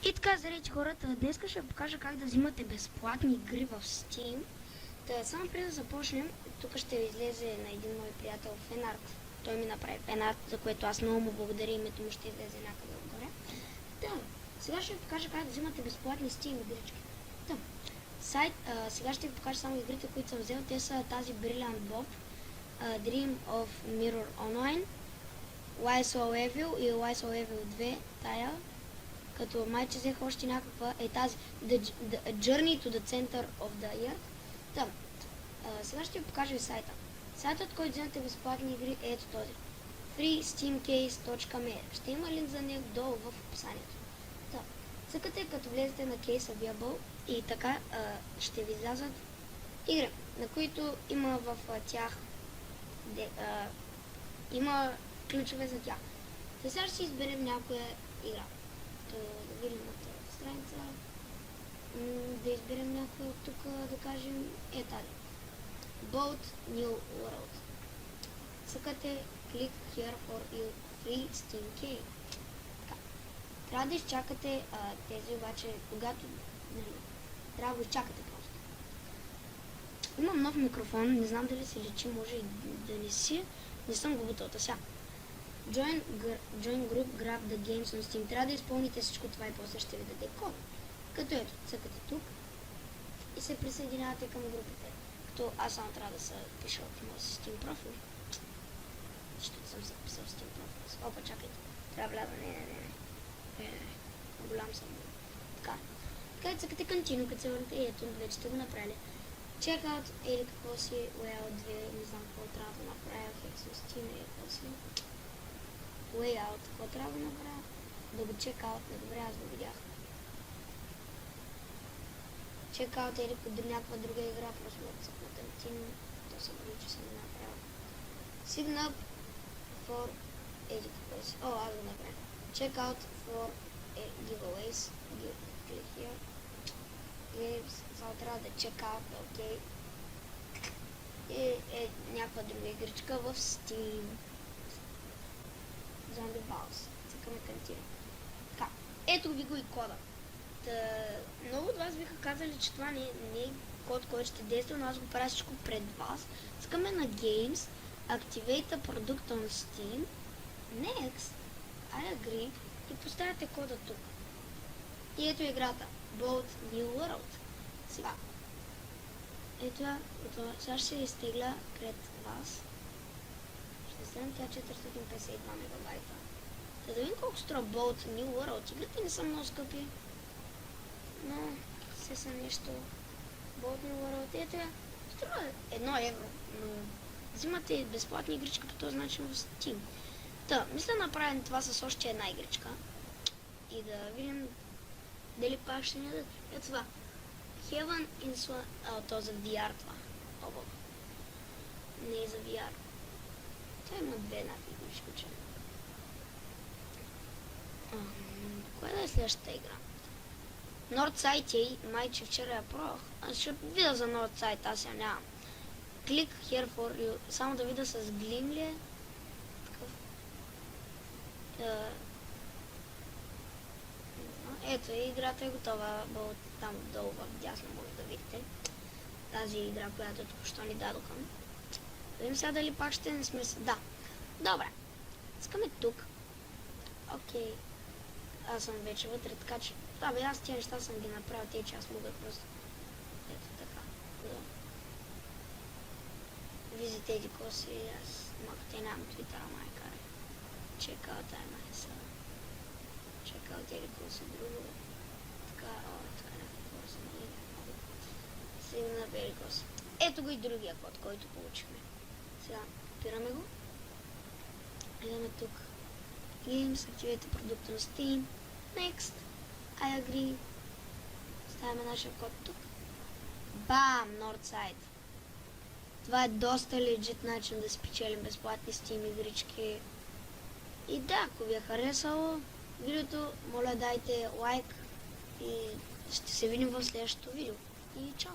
И така, заречи хората, днес ще ви покажа как да взимате безплатни игри в Steam. Само преди да започнем, тук ще ви излезе на един мой приятел фенарт. Той ми направи фенарт, за което аз много му благодаря, името му ще излезе някъде отгоре. Сега ще ви покажа как да взимате безплатни Steam игрички. Сега ще ви покажа само игрите, които съм взел. Те са тази Brilliant Bob, Dream of Mirror Online, Why So Evil и Why So Evil 2, тая. Като майче взех още някаква е тази The Journey to the Center of the Earth. Сега ще ви покажа и сайта. Сайтът, който вземате безплатни игри е ето този. freesteamcase.me. Ще има линк за него долу в описанието. Цъкате като влезете на Case Available и така ще ви излязат игри, на които има в тях има ключове за тях. Сега ще си изберем някоя игра. Да видим на тази страница. Да изберем някоя от тук, да кажем тази. Boat New World. Цъкате Click here for your free Steam key. Трябва да изчакате тези обаче, когато трябва да го изчакате просто. Имам нов микрофон, не знам дали се личи, може и да не си. Не съм го бутал сега. Join group, grab the games on Steam. Трябва да изпълните всичко това и после ще ви даде код. Като ето, цъкате тук и се присъединявате към групите. Като аз само трябва да се пиша от моя Steam профил. Защото съм се писал в Steam профил. Опа, чакайте. Трябва вляза. Не. Голям съм. Така. Така и цъкате Continue, като се върнете и ето, вече сте го направили. Checkout или какво си, Way Out 2, не знам какво трябва да направя, Hex on Steam или какво си. Way Out, какво трябва да направя? Да го checkout, добре, аз го видях. Checkout или под някаква друга игра, просто да цъкна Continue, то се бъде, че съм го направил. Sign up for или какво си, аз го направя. Checkout for giveaways, click here. Само трябва да чекаут, окей. И някаква друга игричка в Steam. Zombie Balls. Цъкаме Continue. Така, ето ви го и кода. Много от вас биха казали, че това не е код, който ще действа, но аз го правя всичко пред вас. Цъкаме на Games, Activate a Product on Steam, Next, I agree и поставяте кода тук. И ето играта. Boat New World. Сега. Ето я. Сега ще се изтегля пред вас. Ще ставим тя 452 мегабайта. Да видим колко струва Boat New World. Игрите не са много скъпи. Но все са нещо. Boat New World. Ето я. Струва 1 евро. Но взимате безплатни игрички по този начин в Steam. Мисля да направим това с още една игричка. И да видим дали пак ще ни дадат. Ето това. Heaven in то за VR това. Не е за VR. Тя има две еднакви игрички. Коя да е следващата игра? Northside майче вчера я пробвах. Аз ще видя за Northside, аз я нямам. Click here for you. Само да видя с глим ли е. Такъв. Ето и играта е готова, там долу в дясно може да видите. Тази игра, която току-що ни дадоха. Видим сега дали пак ще не сме... Да. Добре. Искаме тук. Окей. Аз съм вече вътре, така че... аз тия неща съм ги направил, тия че аз мога просто... Ето така. Визите еди коси, аз... Малко те нямам Твитъра, майка. Чекал тайма е сега. Чекал или какво си друго. Така някакво съм и сега на Беликос. Ето го и другия код, който получихме. Сега копираме го. Идаме тук. Games, Activate продукта на Steam. Next. I agree. Ставяме нашия код тук. Бам! Northside. Това е доста legit начин да спечелим безплатни Steam игрички. И да, ако ви е харесало видеото, моля дайте лайк и ще се видим в следващото видео. И чао!